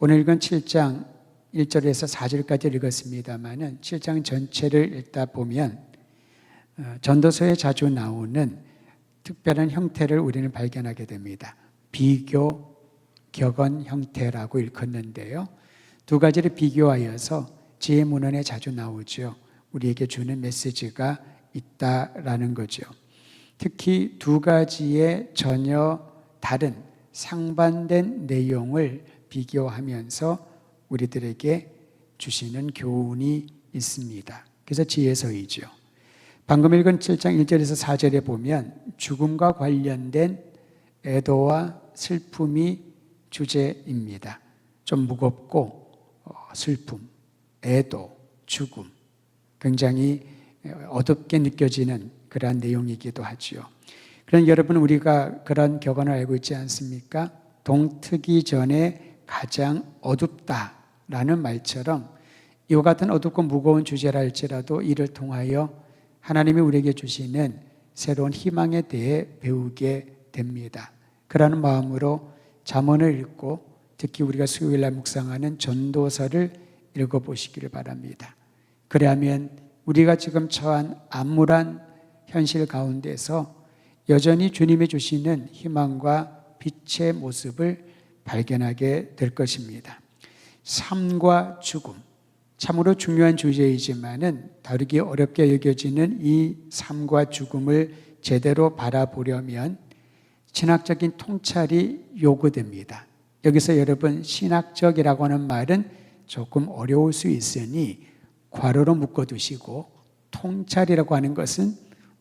오늘 읽은 7장 1절에서 4절까지 읽었습니다마는 7장 전체를 읽다 보면 전도서에 자주 나오는 특별한 형태를 우리는 발견하게 됩니다. 비교, 격언 형태라고 일컫는데요. 두 가지를 비교하여서 지혜문헌에 자주 나오죠. 우리에게 주는 메시지가 있다라는 거죠. 특히 두 가지의 전혀 다른 상반된 내용을 비교하면서 우리들에게 주시는 교훈이 있습니다. 그래서 지혜서이죠. 방금 읽은 7장 1절에서 4절에 보면 죽음과 관련된 애도와 슬픔이 주제입니다. 좀 무겁고 슬픔, 애도, 죽음, 굉장히 어둡게 느껴지는 그러한 내용이기도 하죠. 그럼 여러분, 우리가 그런 격언을 알고 있지 않습니까? 동트기 전에 가장 어둡다라는 말처럼 이와 같은 어둡고 무거운 주제라 할지라도 이를 통하여 하나님이 우리에게 주시는 새로운 희망에 대해 배우게 됩니다. 그러는 마음으로 잠언을 읽고 특히 우리가 수요일날 묵상하는 전도서를 읽어보시기를 바랍니다. 그래야면 우리가 지금 처한 암울한 현실 가운데서 여전히 주님이 주시는 희망과 빛의 모습을 발견하게 될 것입니다. 삶과 죽음, 참으로 중요한 주제이지만은 다루기 어렵게 여겨지는 이 삶과 죽음을 제대로 바라보려면 신학적인 통찰이 요구됩니다. 여기서 여러분, 신학적이라고 하는 말은 조금 어려울 수 있으니 괄호로 묶어두시고, 통찰이라고 하는 것은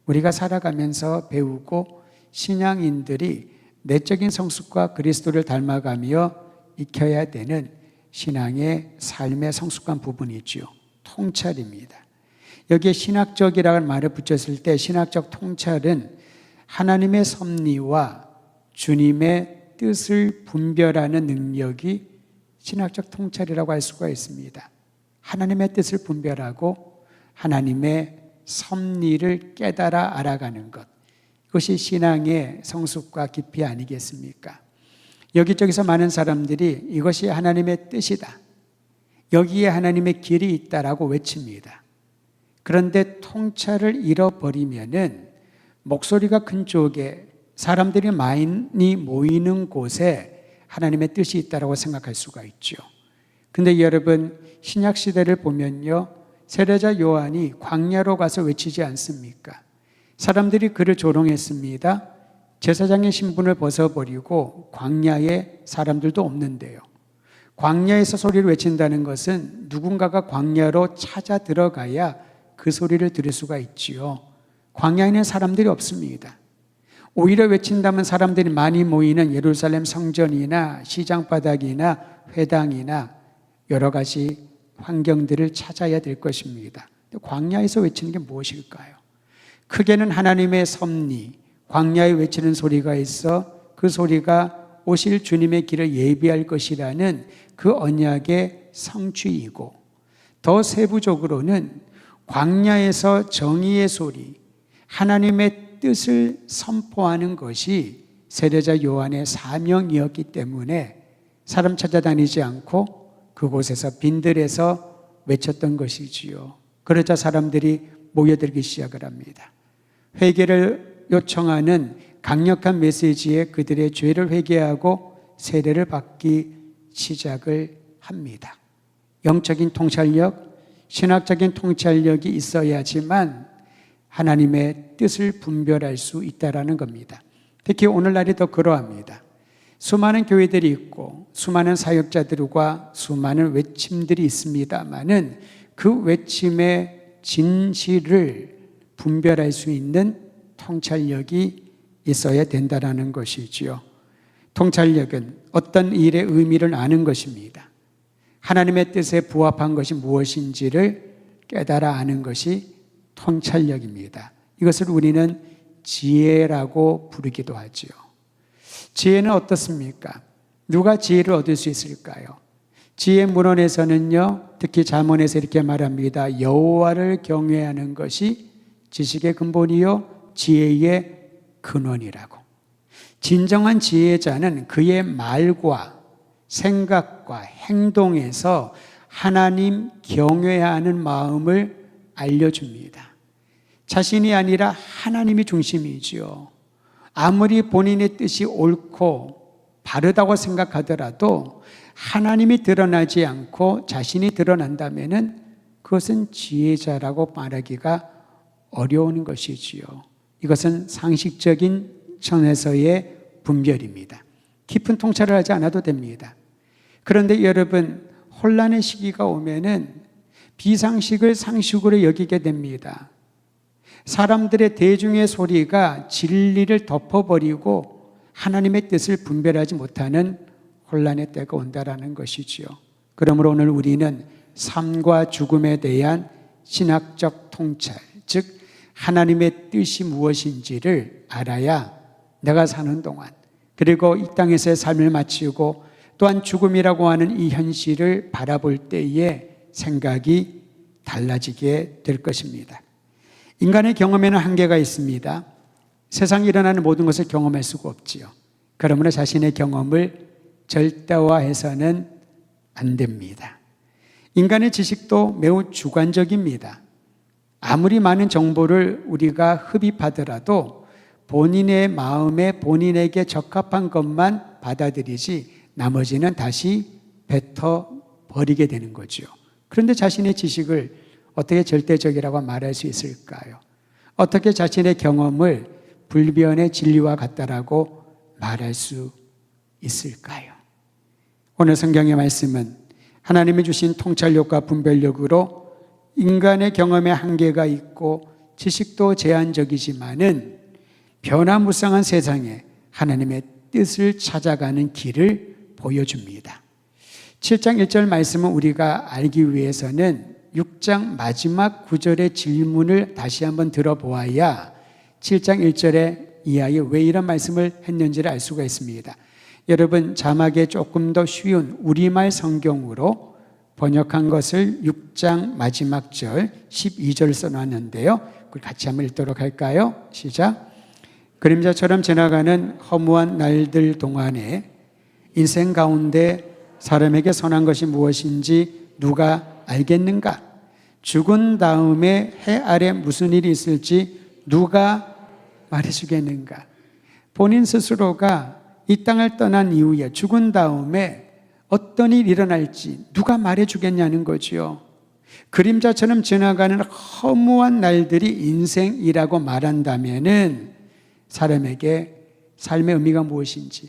우리가 살아가면서 배우고 신앙인들이 내적인 성숙과 그리스도를 닮아가며 익혀야 되는 신앙의 삶의 성숙한 부분이죠. 통찰입니다. 여기에 신학적이라는 말을 붙였을 때 신학적 통찰은 하나님의 섭리와 주님의 뜻을 분별하는 능력이 신학적 통찰이라고 할 수가 있습니다. 하나님의 뜻을 분별하고 하나님의 섭리를 깨달아 알아가는 것, 이것이 신앙의 성숙과 깊이 아니겠습니까? 여기저기서 많은 사람들이 이것이 하나님의 뜻이다, 여기에 하나님의 길이 있다라고 외칩니다. 그런데 통찰을 잃어버리면은 목소리가 큰 쪽에 사람들이 많이 모이는 곳에 하나님의 뜻이 있다라고 생각할 수가 있죠. 근데 여러분, 신약 시대를 보면요, 세례자 요한이 광야로 가서 외치지 않습니까? 사람들이 그를 조롱했습니다. 제사장의 신분을 벗어버리고 광야에 사람들도 없는데요. 광야에서 소리를 외친다는 것은 누군가가 광야로 찾아 들어가야 그 소리를 들을 수가 있지요. 광야에는 사람들이 없습니다. 오히려 외친다면 사람들이 많이 모이는 예루살렘 성전이나 시장바닥이나 회당이나 여러 가지 환경들을 찾아야 될 것입니다. 광야에서 외치는 게 무엇일까요? 크게는 하나님의 섭리, 광야에 외치는 소리가 있어 그 소리가 오실 주님의 길을 예비할 것이라는 그 언약의 성취이고, 더 세부적으로는 광야에서 정의의 소리, 하나님의 뜻을 선포하는 것이 세례자 요한의 사명이었기 때문에 사람 찾아다니지 않고 그곳에서 빈들에서 외쳤던 것이지요. 그러자 사람들이 모여들기 시작을 합니다. 회개를 요청하는 강력한 메시지에 그들의 죄를 회개하고 세례를 받기 시작을 합니다. 영적인 통찰력, 신학적인 통찰력이 있어야지만 하나님의 뜻을 분별할 수 있다라는 겁니다. 특히 오늘날이 더 그러합니다. 수많은 교회들이 있고 수많은 사역자들과 수많은 외침들이 있습니다마는 그 외침의 진실을 분별할 수 있는 통찰력이 있어야 된다는 것이지요. 통찰력은 어떤 일의 의미를 아는 것입니다. 하나님의 뜻에 부합한 것이 무엇인지를 깨달아 아는 것이 통찰력입니다. 이것을 우리는 지혜라고 부르기도 하지요. 지혜는 어떻습니까? 누가 지혜를 얻을 수 있을까요? 지혜 문헌에서는요, 특히 잠언에서 이렇게 말합니다. 여호와를 경외하는 것이 지식의 근본이요 지혜의 근원이라고. 진정한 지혜자는 그의 말과 생각과 행동에서 하나님 경외하는 마음을 알려줍니다. 자신이 아니라 하나님이 중심이지요. 아무리 본인의 뜻이 옳고 바르다고 생각하더라도 하나님이 드러나지 않고 자신이 드러난다면은 그것은 지혜자라고 말하기가 어려운 것이지요. 이것은 상식적인 천에서의 분별입니다. 깊은 통찰을 하지 않아도 됩니다. 그런데 여러분, 혼란의 시기가 오면은 비상식을 상식으로 여기게 됩니다. 사람들의 대중의 소리가 진리를 덮어버리고 하나님의 뜻을 분별하지 못하는 혼란의 때가 온다라는 것이지요. 그러므로 오늘 우리는 삶과 죽음에 대한 신학적 통찰, 즉 하나님의 뜻이 무엇인지를 알아야 내가 사는 동안, 그리고 이 땅에서의 삶을 마치고 또한 죽음이라고 하는 이 현실을 바라볼 때에 생각이 달라지게 될 것입니다. 인간의 경험에는 한계가 있습니다. 세상에 일어나는 모든 것을 경험할 수가 없지요. 그러므로 자신의 경험을 절대화해서는 안 됩니다. 인간의 지식도 매우 주관적입니다. 아무리 많은 정보를 우리가 흡입하더라도 본인의 마음에 본인에게 적합한 것만 받아들이지 나머지는 다시 뱉어버리게 되는 거죠. 그런데 자신의 지식을 어떻게 절대적이라고 말할 수 있을까요? 어떻게 자신의 경험을 불변의 진리와 같다라고 말할 수 있을까요? 오늘 성경의 말씀은 하나님이 주신 통찰력과 분별력으로 인간의 경험에 한계가 있고 지식도 제한적이지만은 변화무쌍한 세상에 하나님의 뜻을 찾아가는 길을 보여줍니다. 7장 1절 말씀은 우리가 알기 위해서는 6장 마지막 구절의 질문을 다시 한번 들어보아야 7장 1절에 이 아이 왜 이런 말씀을 했는지를 알 수가 있습니다. 여러분, 자막에 조금 더 쉬운 우리말 성경으로 번역한 것을 6장 마지막 절 12절 써놨는데요. 그걸 같이 한번 읽도록 할까요? 시작. 그림자처럼 지나가는 허무한 날들 동안에 인생 가운데 사람에게 선한 것이 무엇인지 누가 알겠는가? 죽은 다음에 해 아래 무슨 일이 있을지 누가 말해주겠는가? 본인 스스로가 이 땅을 떠난 이후에 죽은 다음에 어떤 일이 일어날지 누가 말해주겠냐는 거지요. 그림자처럼 지나가는 허무한 날들이 인생이라고 말한다면은 사람에게 삶의 의미가 무엇인지,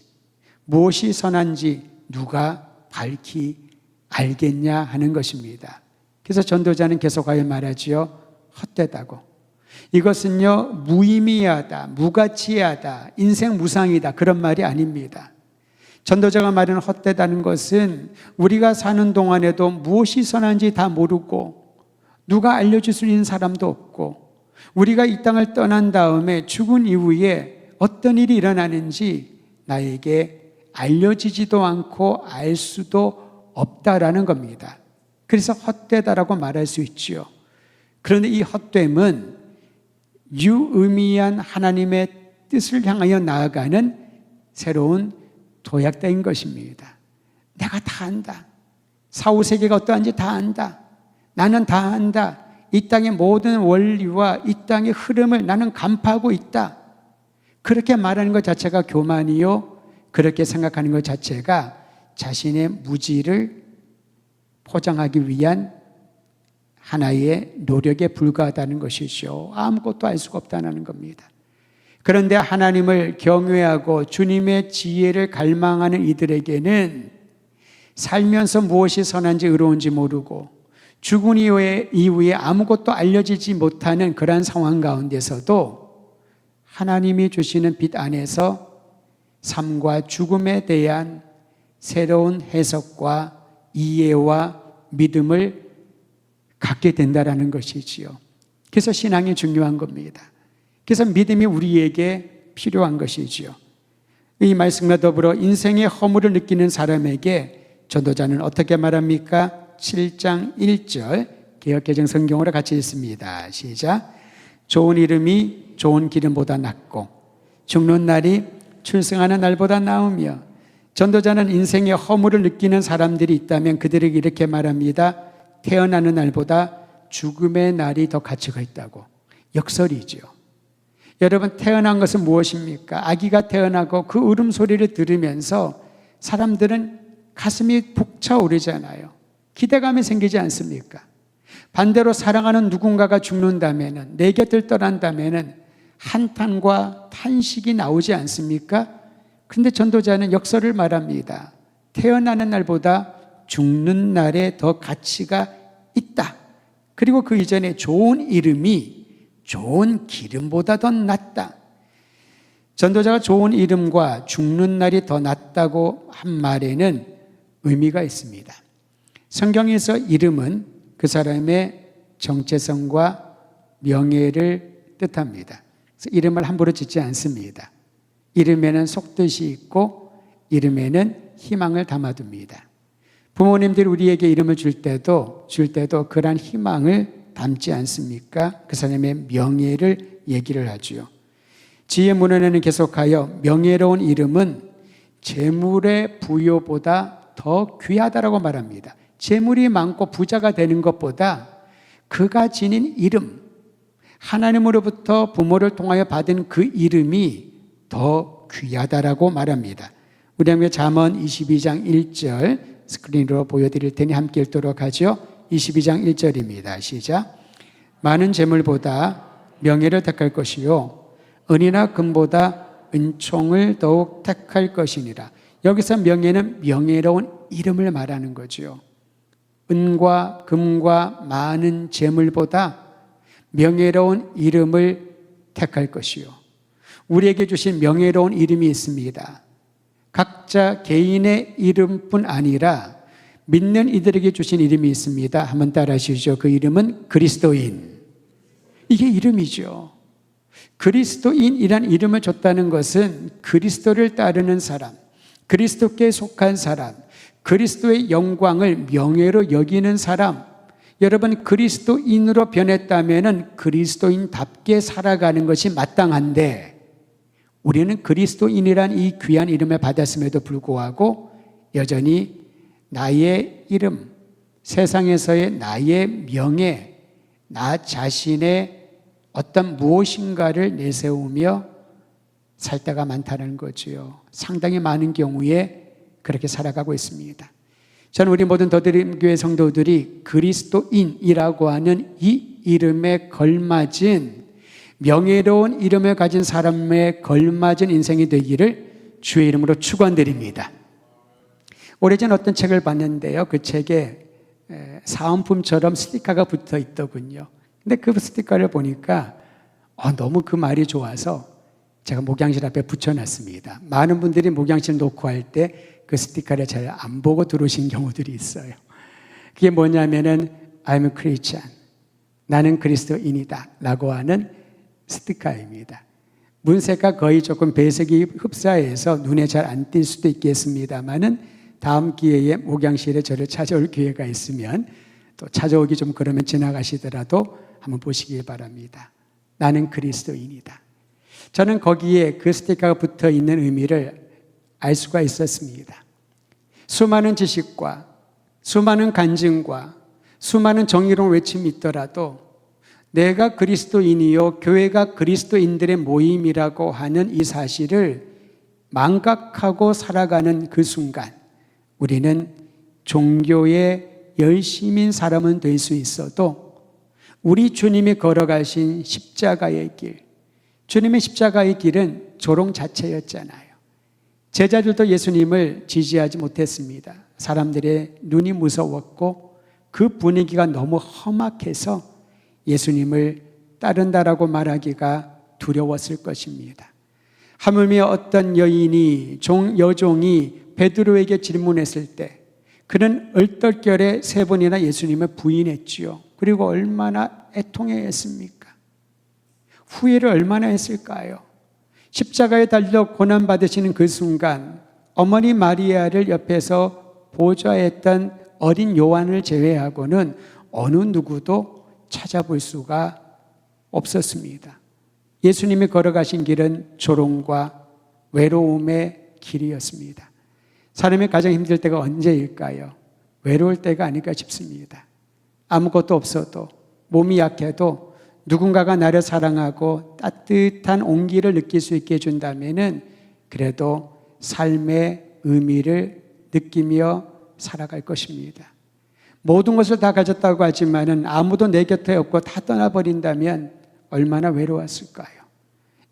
무엇이 선한지 누가 밝히 알겠냐 하는 것입니다. 그래서 전도자는 계속하여 말하지요. 헛되다고. 이것은요, 무의미하다, 무가치하다, 인생 무상이다, 그런 말이 아닙니다. 전도자가 말하는 헛되다는 것은 우리가 사는 동안에도 무엇이 선한지 다 모르고 누가 알려줄 수 있는 사람도 없고 우리가 이 땅을 떠난 다음에 죽은 이후에 어떤 일이 일어나는지 나에게 알려지지도 않고 알 수도 없다라는 겁니다. 그래서 헛되다라고 말할 수 있지요. 그런데 이 헛됨은 유의미한 하나님의 뜻을 향하여 나아가는 새로운 도약대인 것입니다. 내가 다 안다. 사후세계가 어떠한지 다 안다. 나는 다 안다. 이 땅의 모든 원리와 이 땅의 흐름을 나는 간파하고 있다. 그렇게 말하는 것 자체가 교만이요. 그렇게 생각하는 것 자체가 자신의 무지를 포장하기 위한 하나의 노력에 불과하다는 것이죠. 아무것도 알 수가 없다는 겁니다. 그런데 하나님을 경외하고 주님의 지혜를 갈망하는 이들에게는 살면서 무엇이 선한지 의로운지 모르고 죽은 이후에 아무것도 알려지지 못하는 그러한 상황 가운데서도 하나님이 주시는 빛 안에서 삶과 죽음에 대한 새로운 해석과 이해와 믿음을 갖게 된다는 것이지요. 그래서 신앙이 중요한 겁니다. 그래서 믿음이 우리에게 필요한 것이지요. 이 말씀과 더불어 인생의 허물을 느끼는 사람에게 전도자는 어떻게 말합니까? 7장 1절 개역개정 성경으로 같이 읽습니다. 시작. 좋은 이름이 좋은 기름보다 낫고 죽는 날이 출생하는 날보다 나으며 전도자는 인생의 허물을 느끼는 사람들이 있다면 그들에게 이렇게 말합니다. 태어나는 날보다 죽음의 날이 더 가치가 있다고. 역설이죠. 여러분, 태어난 것은 무엇입니까? 아기가 태어나고 그 울음소리를 들으면서 사람들은 가슴이 벅차오르잖아요. 기대감이 생기지 않습니까? 반대로 사랑하는 누군가가 죽는다면, 내 곁을 떠난다면 한탄과 탄식이 나오지 않습니까? 근데 전도자는 역설을 말합니다. 태어나는 날보다 죽는 날에 더 가치가 있다. 그리고 그 이전에 좋은 이름이 좋은 기름보다 더 낫다. 전도자가 좋은 이름과 죽는 날이 더 낫다고 한 말에는 의미가 있습니다. 성경에서 이름은 그 사람의 정체성과 명예를 뜻합니다. 그래서 이름을 함부로 짓지 않습니다. 이름에는 속뜻이 있고 이름에는 희망을 담아둡니다. 부모님들이 우리에게 이름을 줄 때도 그러한 희망을 담지 않습니까? 그 사람의 명예를 얘기를 하죠. 지혜 문헌에는 계속하여 명예로운 이름은 재물의 부여보다 더 귀하다라고 말합니다. 재물이 많고 부자가 되는 것보다 그가 지닌 이름, 하나님으로부터 부모를 통하여 받은 그 이름이 더 귀하다라고 말합니다. 우리 함께 잠언 22장 1절 스크린으로 보여드릴 테니 함께 읽도록 하죠. 22장 1절입니다. 시작. 많은 재물보다 명예를 택할 것이요 은이나 금보다 은총을 더욱 택할 것이니라. 여기서 명예는 명예로운 이름을 말하는 거죠. 은과 금과 많은 재물보다 명예로운 이름을 택할 것이요. 우리에게 주신 명예로운 이름이 있습니다. 각자 개인의 이름뿐 아니라 믿는 이들에게 주신 이름이 있습니다. 한번 따라 하시죠. 그 이름은 그리스도인. 이게 이름이죠. 그리스도인이란 이름을 줬다는 것은 그리스도를 따르는 사람, 그리스도께 속한 사람, 그리스도의 영광을 명예로 여기는 사람, 여러분 그리스도인으로 변했다면 그리스도인답게 살아가는 것이 마땅한데 우리는 그리스도인이란 이 귀한 이름을 받았음에도 불구하고 여전히 나의 이름, 세상에서의 나의 명예, 나 자신의 어떤 무엇인가를 내세우며 살 때가 많다는 거지요. 상당히 많은 경우에 그렇게 살아가고 있습니다. 저는 우리 모든 더드림교회 성도들이 그리스도인이라고 하는 이 이름에 걸맞은 명예로운 이름을 가진 사람에 걸맞은 인생이 되기를 주의 이름으로 축원드립니다. 오래전 어떤 책을 봤는데요. 그 책에 사은품처럼 스티커가 붙어 있더군요. 근데 그 스티커를 보니까 너무 그 말이 좋아서 제가 목양실 앞에 붙여놨습니다. 많은 분들이 목양실 놓고 할 때 그 스티커를 잘 안 보고 들어오신 경우들이 있어요. 그게 뭐냐면은 I'm a Christian. 나는 그리스도인이다 라고 하는 스티커입니다. 문색과 거의 조금 배색이 흡사해서 눈에 잘 안 띌 수도 있겠습니다만은 다음 기회에 목양실에 저를 찾아올 기회가 있으면 또 찾아오기 좀 그러면 지나가시더라도 한번 보시기 바랍니다. 나는 그리스도인이다. 저는 거기에 그 스티커가 붙어 있는 의미를 알 수가 있었습니다. 수많은 지식과 수많은 간증과 수많은 정의로운 외침이 있더라도 내가 그리스도인이요 교회가 그리스도인들의 모임이라고 하는 이 사실을 망각하고 살아가는 그 순간 우리는 종교의 열심인 사람은 될 수 있어도 우리 주님이 걸어가신 십자가의 길, 주님의 십자가의 길은 조롱 자체였잖아요. 제자들도 예수님을 지지하지 못했습니다. 사람들의 눈이 무서웠고 그 분위기가 너무 험악해서 예수님을 따른다라고 말하기가 두려웠을 것입니다. 하물며 어떤 여인이 여종이 베드로에게 질문했을 때 그는 얼떨결에 3번이나 예수님을 부인했지요. 그리고 얼마나 애통해했습니까? 후회를 얼마나 했을까요? 십자가에 달려 고난받으시는 그 순간 어머니 마리아를 옆에서 보좌했던 어린 요한을 제외하고는 어느 누구도 찾아볼 수가 없었습니다. 예수님이 걸어가신 길은 조롱과 외로움의 길이었습니다. 사람이 가장 힘들 때가 언제일까요? 외로울 때가 아닐까 싶습니다. 아무것도 없어도, 몸이 약해도 누군가가 나를 사랑하고 따뜻한 온기를 느낄 수 있게 해준다면은 그래도 삶의 의미를 느끼며 살아갈 것입니다. 모든 것을 다 가졌다고 하지만은 아무도 내 곁에 없고 다 떠나버린다면 얼마나 외로웠을까요?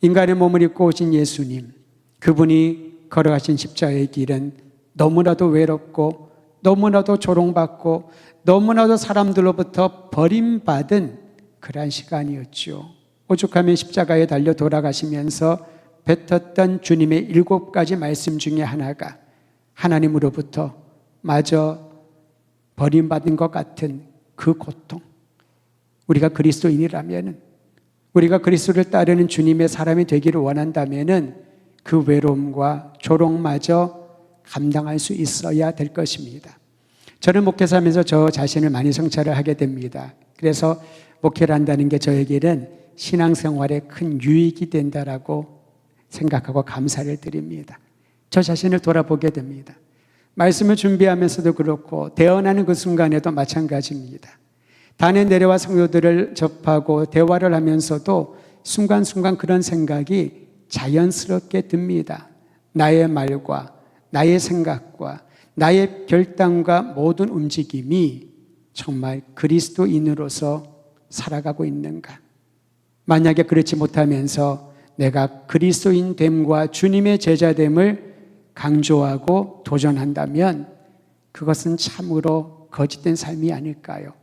인간의 몸을 입고 오신 예수님, 그분이 걸어가신 십자가의 길은 너무나도 외롭고 너무나도 조롱받고 너무나도 사람들로부터 버림받은 그러한 시간이었죠. 오죽하면 십자가에 달려 돌아가시면서 뱉었던 주님의 7가지 말씀 중에 하나가 하나님으로부터 마저 버림받은 것 같은 그 고통. 우리가 그리스도인이라면, 우리가 그리스도를 따르는 주님의 사람이 되기를 원한다면 그 외로움과 조롱마저 감당할 수 있어야 될 것입니다. 저는 목회사하면서 저 자신을 많이 성찰을 하게 됩니다. 그래서 목회를 한다는 게 저에게는 신앙생활에 큰 유익이 된다라고 생각하고 감사를 드립니다. 저 자신을 돌아보게 됩니다. 말씀을 준비하면서도 그렇고 대언하는 그 순간에도 마찬가지입니다. 단에 내려와 성도들을 접하고 대화를 하면서도 순간순간 그런 생각이 자연스럽게 듭니다. 나의 말과 나의 생각과 나의 결단과 모든 움직임이 정말 그리스도인으로서 살아가고 있는가? 만약에 그렇지 못하면서 내가 그리스도인 됨과 주님의 제자됨을 강조하고 도전한다면 그것은 참으로 거짓된 삶이 아닐까요?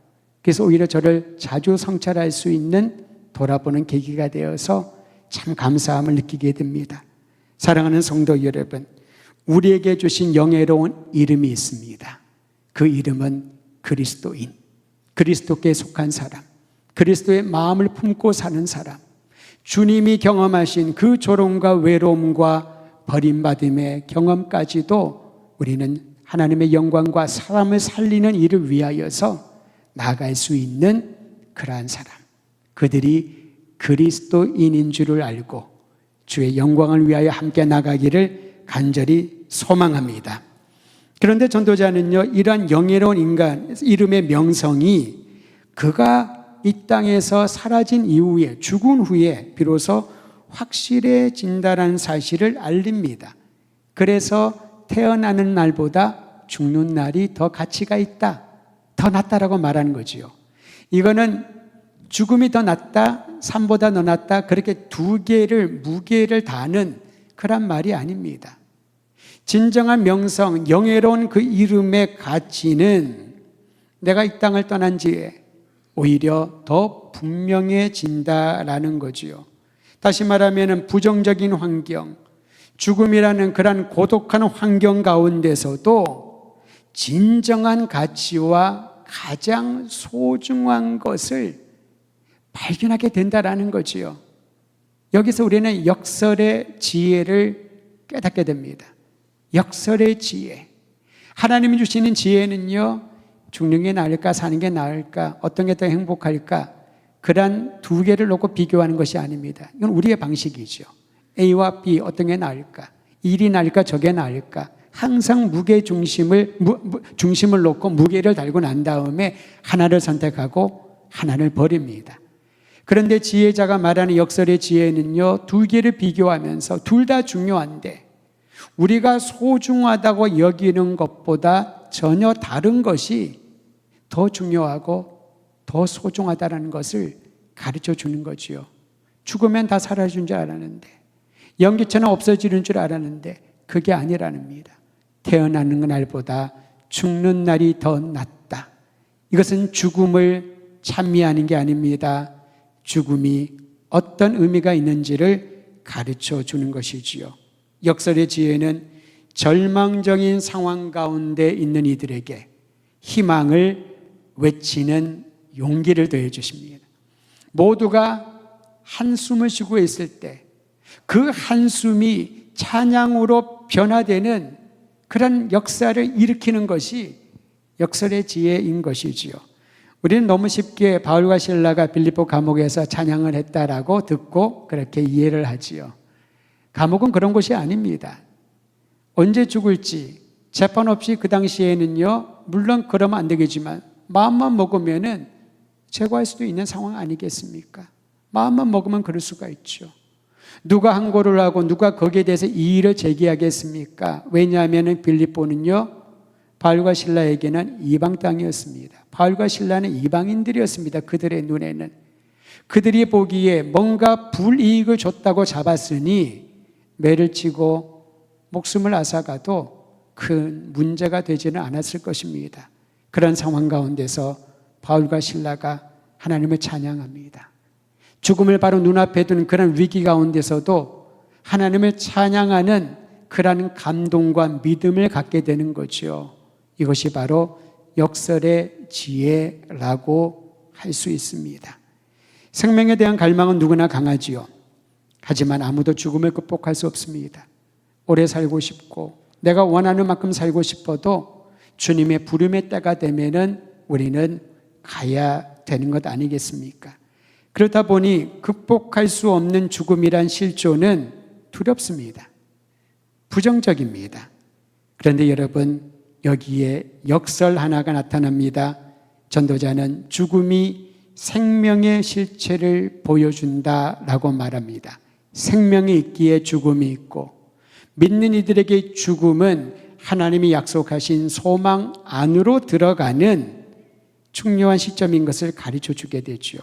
그래서 오히려 저를 자주 성찰할 수 있는 돌아보는 계기가 되어서 참 감사함을 느끼게 됩니다. 사랑하는 성도 여러분, 우리에게 주신 영예로운 이름이 있습니다. 그 이름은 그리스도인, 그리스도께 속한 사람, 그리스도의 마음을 품고 사는 사람, 주님이 경험하신 그 조롱과 외로움과 버림받음의 경험까지도 우리는 하나님의 영광과 사람을 살리는 일을 위하여서 나아갈 수 있는 그러한 사람, 그들이 그리스도인인 줄을 알고 주의 영광을 위하여 함께 나가기를 간절히 소망합니다. 그런데 전도자는요, 이러한 영예로운 인간 이름의 명성이 그가 이 땅에서 사라진 이후에, 죽은 후에 비로소 확실해진다는 사실을 알립니다. 그래서 태어나는 날보다 죽는 날이 더 가치가 있다, 더 낫다라고 말하는 거지요. 이거는 죽음이 더 낫다, 삶보다 더 낫다, 그렇게 두 개를 무게를 다하는 그런 말이 아닙니다. 진정한 명성, 영예로운 그 이름의 가치는 내가 이 땅을 떠난 지에 오히려 더 분명해진다라는 거지요. 다시 말하면 부정적인 환경, 죽음이라는 그런 고독한 환경 가운데서도 진정한 가치와 가장 소중한 것을 발견하게 된다라는 거지요. 여기서 우리는 역설의 지혜를 깨닫게 됩니다. 역설의 지혜. 하나님이 주시는 지혜는요, 죽는 게 나을까 사는 게 나을까, 어떤 게 더 행복할까, 그런 두 개를 놓고 비교하는 것이 아닙니다. 이건 우리의 방식이죠. A와 B 어떤 게 나을까, 일이 나을까 저게 나을까, 항상 무게 중심을 놓고 무게를 달고 난 다음에 하나를 선택하고 하나를 버립니다. 그런데 지혜자가 말하는 역설의 지혜는요, 두 개를 비교하면서 둘 다 중요한데 우리가 소중하다고 여기는 것보다 전혀 다른 것이 더 중요하고 더 소중하다는 것을 가르쳐 주는 거지요. 죽으면 다 사라진 줄 알았는데, 연기처럼 없어지는 줄 알았는데 그게 아니라는겁니다. 태어나는 날보다 죽는 날이 더 낫다. 이것은 죽음을 찬미하는 게 아닙니다. 죽음이 어떤 의미가 있는지를 가르쳐 주는 것이지요. 역설의 지혜는 절망적인 상황 가운데 있는 이들에게 희망을 외치는 용기를 더해 주십니다. 모두가 한숨을 쉬고 있을 때 그 한숨이 찬양으로 변화되는 그런 역사를 일으키는 것이 역설의 지혜인 것이지요. 우리는 너무 쉽게 바울과 실라가 빌립보 감옥에서 찬양을 했다라고 듣고 그렇게 이해를 하지요. 감옥은 그런 곳이 아닙니다. 언제 죽을지, 재판 없이 그 당시에는요, 물론 그러면 안 되겠지만 마음만 먹으면은 제거할 수도 있는 상황 아니겠습니까? 마음만 먹으면 그럴 수가 있죠. 누가 항고를 하고 누가 거기에 대해서 이의를 제기하겠습니까? 왜냐하면 빌립보는요, 바울과 실라에게는 이방 땅이었습니다. 바울과 실라는 이방인들이었습니다. 그들의 눈에는. 그들이 보기에 뭔가 불이익을 줬다고 잡았으니 매를 치고 목숨을 앗아가도 큰 문제가 되지는 않았을 것입니다. 그런 상황 가운데서 바울과 실라가 하나님을 찬양합니다. 죽음을 바로 눈앞에 둔 그런 위기 가운데서도 하나님을 찬양하는 그런 감동과 믿음을 갖게 되는 거죠. 이것이 바로 역설의 지혜라고 할 수 있습니다. 생명에 대한 갈망은 누구나 강하지요. 하지만 아무도 죽음을 극복할 수 없습니다. 오래 살고 싶고 내가 원하는 만큼 살고 싶어도 주님의 부름의 때가 되면은 우리는 가야 되는 것 아니겠습니까? 그렇다 보니 극복할 수 없는 죽음이란 실존은 두렵습니다. 부정적입니다. 그런데 여러분, 여기에 역설 하나가 나타납니다. 전도자는 죽음이 생명의 실체를 보여준다라고 말합니다. 생명이 있기에 죽음이 있고, 믿는 이들에게 죽음은 하나님이 약속하신 소망 안으로 들어가는 중요한 시점인 것을 가르쳐 주게 되죠.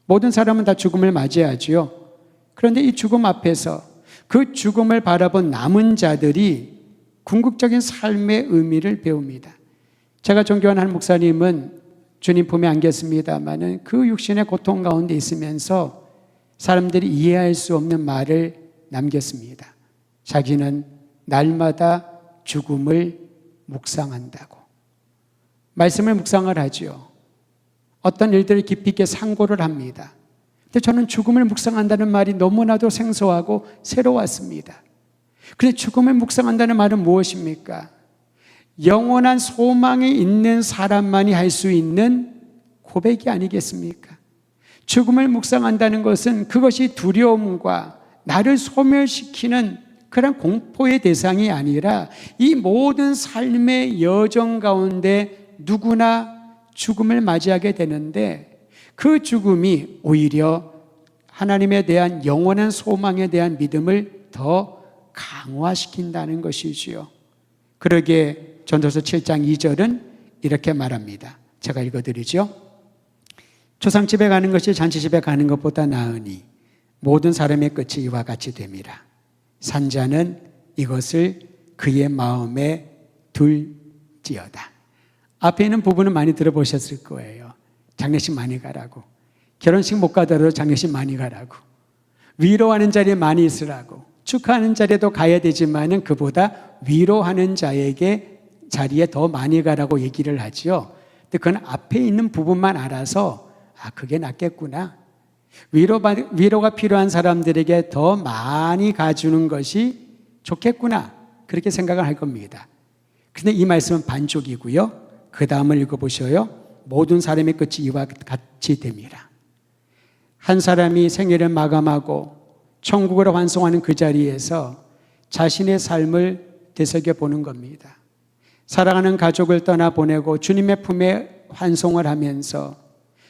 모든 사람은 다 죽음을 맞이하지요. 그런데 이 죽음 앞에서 그 죽음을 바라본 남은 자들이 궁극적인 삶의 의미를 배웁니다. 제가 존경하는 한 목사님은 주님 품에 안겼습니다마는 그 육신의 고통 가운데 있으면서 사람들이 이해할 수 없는 말을 남겼습니다. 자기는 날마다 죽음을 묵상한다고. 말씀을 묵상을 하죠. 어떤 일들을 깊이 있게 상고를 합니다. 근데 저는 죽음을 묵상한다는 말이 너무나도 생소하고 새로웠습니다. 그런데 죽음을 묵상한다는 말은 무엇입니까? 영원한 소망이 있는 사람만이 할 수 있는 고백이 아니겠습니까? 죽음을 묵상한다는 것은 그것이 두려움과 나를 소멸시키는 그런 공포의 대상이 아니라 이 모든 삶의 여정 가운데 누구나 죽음을 맞이하게 되는데 그 죽음이 오히려 하나님에 대한 영원한 소망에 대한 믿음을 더 강화시킨다는 것이지요. 그러기에 전도서 7장 2절은 이렇게 말합니다. 제가 읽어드리죠. 초상집에 가는 것이 잔치집에 가는 것보다 나으니 모든 사람의 끝이 이와 같이 됨이라. 산자는 이것을 그의 마음에 둘지어다. 앞에 있는 부분은 많이 들어보셨을 거예요. 장례식 많이 가라고. 결혼식 못 가더라도 장례식 많이 가라고. 위로하는 자리에 많이 있으라고. 축하하는 자리에도 가야 되지만은 그보다 위로하는 자리에 더 많이 가라고 얘기를 하지요. 근데 그건 앞에 있는 부분만 알아서 그게 낫겠구나. 위로가 필요한 사람들에게 더 많이 가주는 것이 좋겠구나. 그렇게 생각을 할 겁니다. 근데 이 말씀은 반쪽이고요. 그 다음을 읽어보셔요. 모든 사람의 끝이 이와 같이 됨이라. 한 사람이 생애를 마감하고 천국으로 환송하는 그 자리에서 자신의 삶을 되새겨 보는 겁니다. 사랑하는 가족을 떠나보내고 주님의 품에 환송을 하면서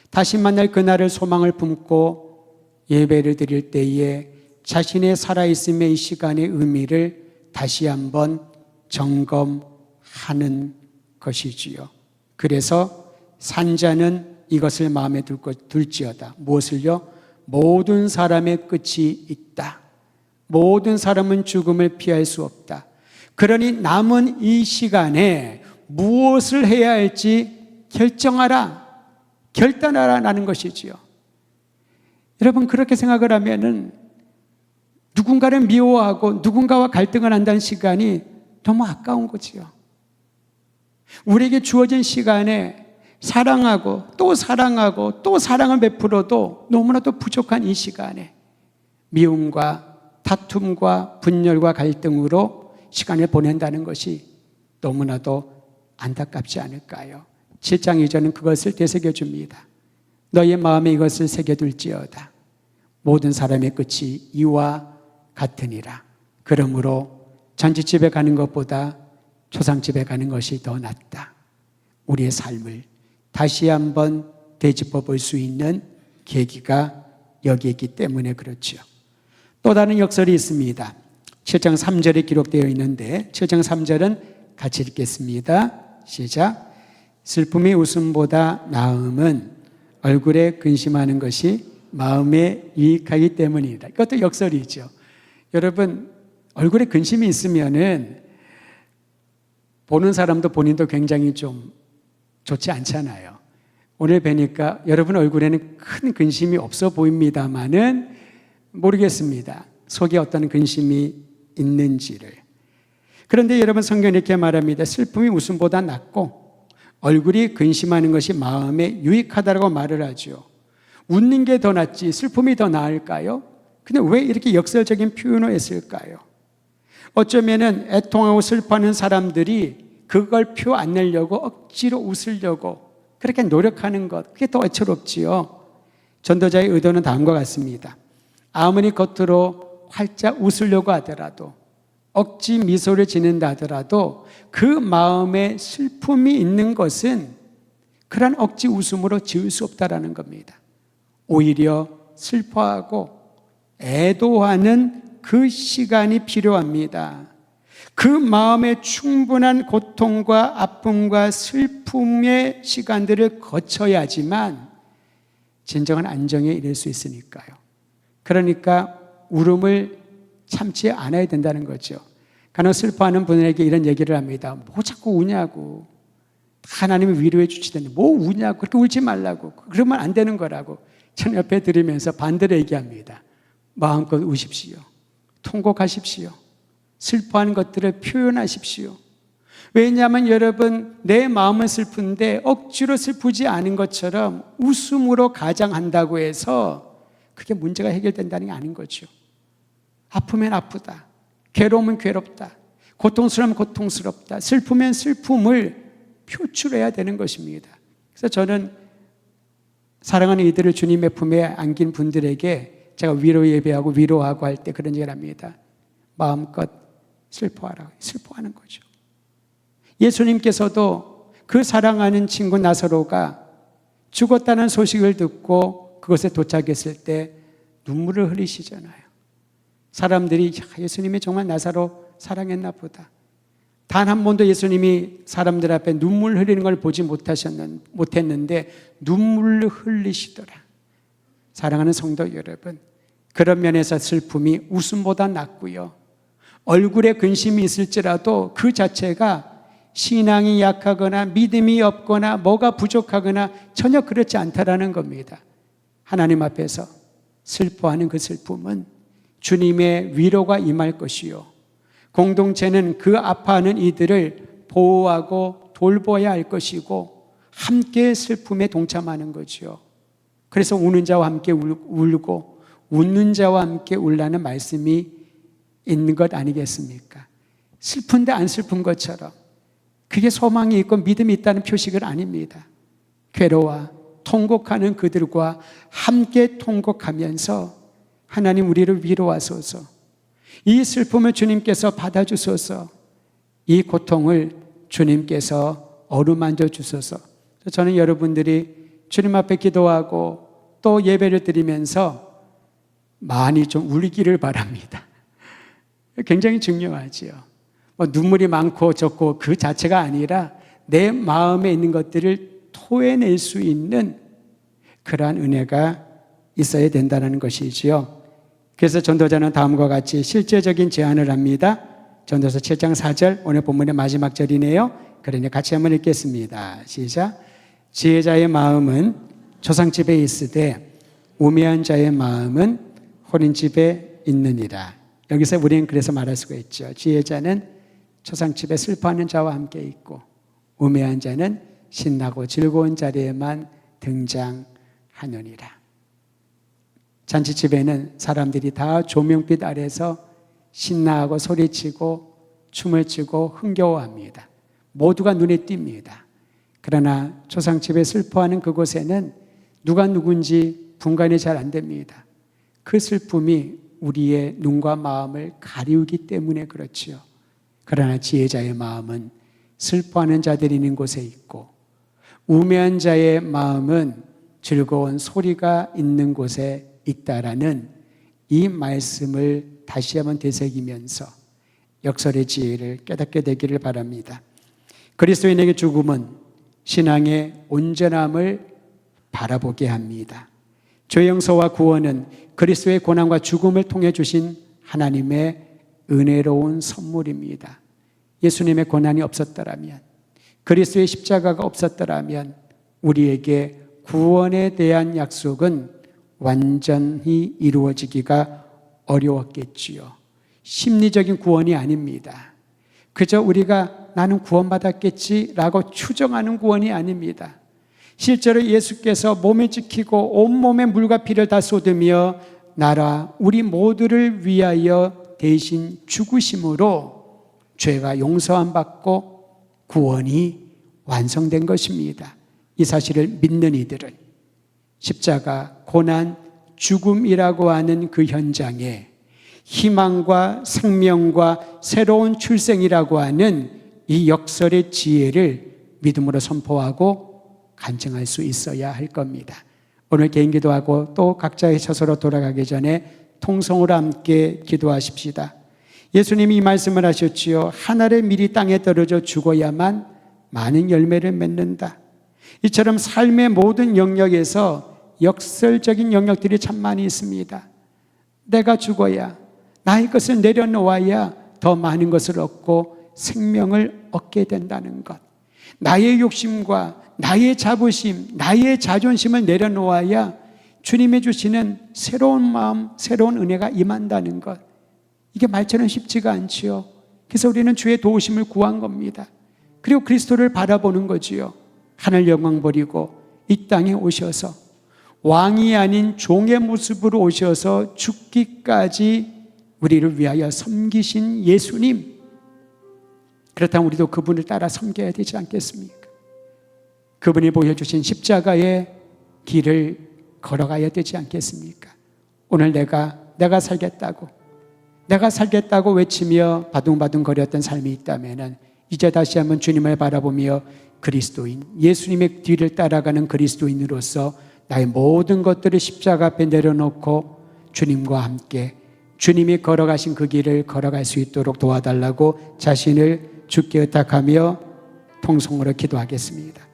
다시 만날 그날을 소망을 품고 예배를 드릴 때에 자신의 살아있음의 이 시간의 의미를 다시 한번 점검하는 것이지요. 그래서 산자는 이것을 마음에 둘지어다. 무엇을요? 모든 사람의 끝이 있다. 모든 사람은 죽음을 피할 수 없다. 그러니 남은 이 시간에 무엇을 해야 할지 결단하라는 것이지요. 여러분, 그렇게 생각을 하면은 누군가를 미워하고 누군가와 갈등을 한다는 시간이 너무 아까운 거지요. 우리에게 주어진 시간에 사랑하고 또 사랑하고 또 사랑을 베풀어도 너무나도 부족한 이 시간에 미움과 다툼과 분열과 갈등으로 시간을 보낸다는 것이 너무나도 안타깝지 않을까요? 7장 2절은 그것을 되새겨줍니다. 너의 마음에 이것을 새겨둘지어다. 모든 사람의 끝이 이와 같으니라. 그러므로 잔치집에 가는 것보다 초상집에 가는 것이 더 낫다. 우리의 삶을 다시 한번 되짚어 볼 수 있는 계기가 여기 있기 때문에 그렇죠. 또 다른 역설이 있습니다. 7장 3절에 기록되어 있는데 7장 3절은 같이 읽겠습니다. 시작. 슬픔이 웃음보다 나음은 얼굴에 근심하는 것이 마음에 유익하기 때문이다. 이것도 역설이죠. 여러분, 얼굴에 근심이 있으면은 보는 사람도 본인도 굉장히 좀 좋지 않잖아요. 오늘 뵈니까 여러분 얼굴에는 큰 근심이 없어 보입니다만은 모르겠습니다. 속에 어떤 근심이 있는지를. 그런데 여러분 성경이 이렇게 말합니다. 슬픔이 웃음보다 낫고 얼굴이 근심하는 것이 마음에 유익하다고 말을 하죠. 웃는 게 더 낫지 슬픔이 더 나을까요? 근데 왜 이렇게 역설적인 표현을 했을까요? 어쩌면은 애통하고 슬퍼하는 사람들이 그걸 표 안 내려고 억지로 웃으려고 그렇게 노력하는 것, 그게 더 애처롭지요. 전도자의 의도는 다음과 같습니다. 아무리 겉으로 활짝 웃으려고 하더라도 억지 미소를 지는다 하더라도 그 마음에 슬픔이 있는 것은 그런 억지 웃음으로 지울 수 없다라는 겁니다. 오히려 슬퍼하고 애도하는 그 시간이 필요합니다. 그 마음에 충분한 고통과 아픔과 슬픔의 시간들을 거쳐야지만 진정한 안정에 이를 수 있으니까요. 그러니까 울음을 참지 않아야 된다는 거죠. 간혹 슬퍼하는 분에게 이런 얘기를 합니다. 뭐 자꾸 우냐고. 하나님이 위로해 주시더니 뭐 우냐고. 그렇게 울지 말라고. 그러면 안 되는 거라고. 전 옆에 들으면서 반대로 얘기합니다. 마음껏 우십시오. 통곡하십시오. 슬퍼하는 것들을 표현하십시오. 왜냐하면 여러분 내 마음은 슬픈데 억지로 슬프지 않은 것처럼 웃음으로 가장한다고 해서 그게 문제가 해결된다는 게 아닌 거죠. 아프면 아프다. 괴로우면 괴롭다. 고통스러우면 고통스럽다. 슬프면 슬픔을 표출해야 되는 것입니다. 그래서 저는 사랑하는 이들을 주님의 품에 안긴 분들에게 제가 위로 예배하고 위로하고 할 때 그런 얘기를 합니다. 마음껏 슬퍼하라. 슬퍼하는 거죠. 예수님께서도 그 사랑하는 친구 나사로가 죽었다는 소식을 듣고 그곳에 도착했을 때 눈물을 흘리시잖아요. 사람들이 예수님이 정말 나사로 사랑했나 보다. 단 한 번도 예수님이 사람들 앞에 눈물 흘리는 걸 보지 못했는데 눈물을 흘리시더라. 사랑하는 성도 여러분, 그런 면에서 슬픔이 웃음보다 낫고요. 얼굴에 근심이 있을지라도 그 자체가 신앙이 약하거나 믿음이 없거나 뭐가 부족하거나 전혀 그렇지 않다라는 겁니다. 하나님 앞에서 슬퍼하는 그 슬픔은 주님의 위로가 임할 것이요. 공동체는 그 아파하는 이들을 보호하고 돌보아야 할 것이고 함께 슬픔에 동참하는 거죠. 그래서 우는 자와 함께 울고 웃는 자와 함께 울라는 말씀이 있는 것 아니겠습니까? 슬픈데 안 슬픈 것처럼 그게 소망이 있고 믿음이 있다는 표식은 아닙니다. 괴로워 통곡하는 그들과 함께 통곡하면서 하나님 우리를 위로하소서. 이 슬픔을 주님께서 받아주소서. 이 고통을 주님께서 어루만져 주소서. 저는 여러분들이 주님 앞에 기도하고 또 예배를 드리면서 많이 좀 울기를 바랍니다. 굉장히 중요하지요. 눈물이 많고 적고 그 자체가 아니라 내 마음에 있는 것들을 토해낼 수 있는 그러한 은혜가 있어야 된다는 것이지요. 그래서 전도자는 다음과 같이 실제적인 제안을 합니다. 전도서 7장 4절 오늘 본문의 마지막 절이네요. 그러니 같이 한번 읽겠습니다. 시작. 지혜자의 마음은 조상집에 있으되 우매한 자의 마음은 혼인집에 있느니라. 여기서 우리는 그래서 말할 수가 있죠. 지혜자는 초상집에 슬퍼하는 자와 함께 있고 우매한 자는 신나고 즐거운 자리에만 등장하느니라. 잔치집에는 사람들이 다 조명빛 아래서 신나하고 소리치고 춤을 추고 흥겨워합니다. 모두가 눈에 띕니다. 그러나 초상집에 슬퍼하는 그곳에는 누가 누군지 분간이 잘 안 됩니다. 그 슬픔이 우리의 눈과 마음을 가리우기 때문에 그렇지요. 그러나 지혜자의 마음은 슬퍼하는 자들이 있는 곳에 있고 우매한 자의 마음은 즐거운 소리가 있는 곳에 있다라는 이 말씀을 다시 한번 되새기면서 역설의 지혜를 깨닫게 되기를 바랍니다. 그리스도인에게 죽음은 신앙의 온전함을 바라보게 합니다. 죄 용서와 구원은 그리스도의 고난과 죽음을 통해 주신 하나님의 은혜로운 선물입니다. 예수님의 고난이 없었더라면, 그리스도의 십자가가 없었더라면 우리에게 구원에 대한 약속은 완전히 이루어지기가 어려웠겠지요. 심리적인 구원이 아닙니다. 그저 우리가 나는 구원받았겠지라고 추정하는 구원이 아닙니다. 실제로 예수께서 몸에 찍히고 온몸에 물과 피를 다 쏟으며 나라 우리 모두를 위하여 대신 죽으심으로 죄가 용서함 받고 구원이 완성된 것입니다. 이 사실을 믿는 이들은 십자가, 고난, 죽음이라고 하는 그 현장에 희망과 생명과 새로운 출생이라고 하는 이 역설의 지혜를 믿음으로 선포하고 간증할 수 있어야 할 겁니다. 오늘 개인 기도하고 또 각자의 처소로 돌아가기 전에 통성으로 함께 기도하십시다. 예수님이 이 말씀을 하셨지요. 한 알의 밀이 땅에 떨어져 죽어야만 많은 열매를 맺는다. 이처럼 삶의 모든 영역에서 역설적인 영역들이 참 많이 있습니다. 내가 죽어야, 나의 것을 내려놓아야 더 많은 것을 얻고 생명을 얻게 된다는 것. 나의 욕심과 나의 자부심, 나의 자존심을 내려놓아야 주님이 주시는 새로운 마음, 새로운 은혜가 임한다는 것. 이게 말처럼 쉽지가 않지요. 그래서 우리는 주의 도우심을 구한 겁니다. 그리고 그리스도를 바라보는 거지요. 하늘 영광 버리고 이 땅에 오셔서 왕이 아닌 종의 모습으로 오셔서 죽기까지 우리를 위하여 섬기신 예수님. 그렇다면 우리도 그분을 따라 섬겨야 되지 않겠습니까? 그분이 보여주신 십자가의 길을 걸어가야 되지 않겠습니까? 오늘 내가 살겠다고 외치며 바둥바둥 거렸던 삶이 있다면 이제 다시 한번 주님을 바라보며 그리스도인, 예수님의 뒤를 따라가는 그리스도인으로서 나의 모든 것들을 십자가 앞에 내려놓고 주님과 함께 주님이 걸어가신 그 길을 걸어갈 수 있도록 도와달라고 자신을 주께 의탁하며 통성으로 기도하겠습니다.